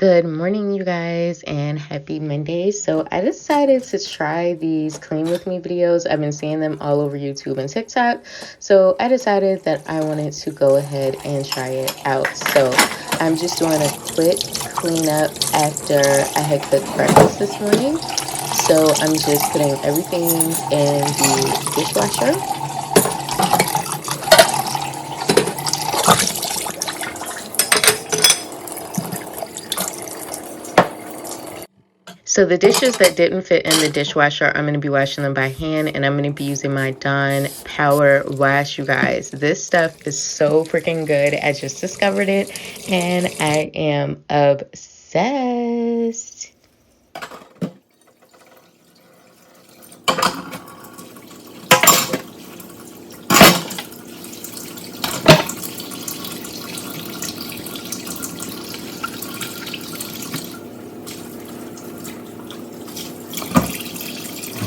Good morning, you guys, and happy Monday. So I decided to try these clean with me videos. I've been seeing them all over YouTube and TikTok. So I decided that I wanted to go ahead and try it out. So I'm just doing a quick cleanup after I had cooked breakfast this morning. So I'm just putting everything in the dishwasher. So the dishes that didn't fit in the dishwasher, I'm going to be washing them by hand, and I'm going to be using my Dawn Power Wash, you guys. This stuff is so freaking good. I just discovered it, and I am obsessed.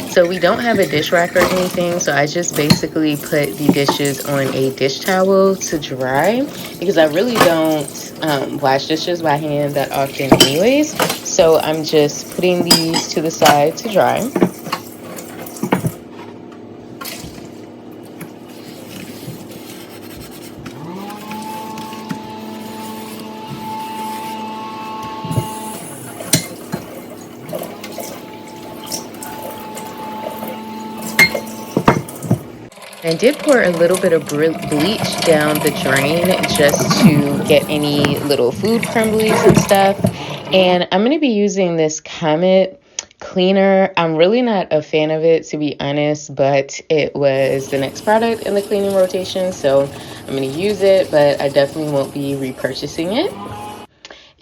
So we don't have a dish rack or anything, so I just basically put the dishes on a dish towel to dry because I really don't wash dishes by hand that often anyways. So I'm just putting these to the side to dry. I did pour a little bit of bleach down the drain just to get any little food crumblies and stuff. And I'm going to be using this Comet cleaner. I'm really not a fan of it, to be honest, but it was the next product in the cleaning rotation. So I'm going to use it, but I definitely won't be repurchasing it.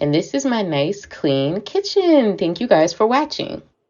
And this is my nice, clean kitchen. Thank you guys for watching.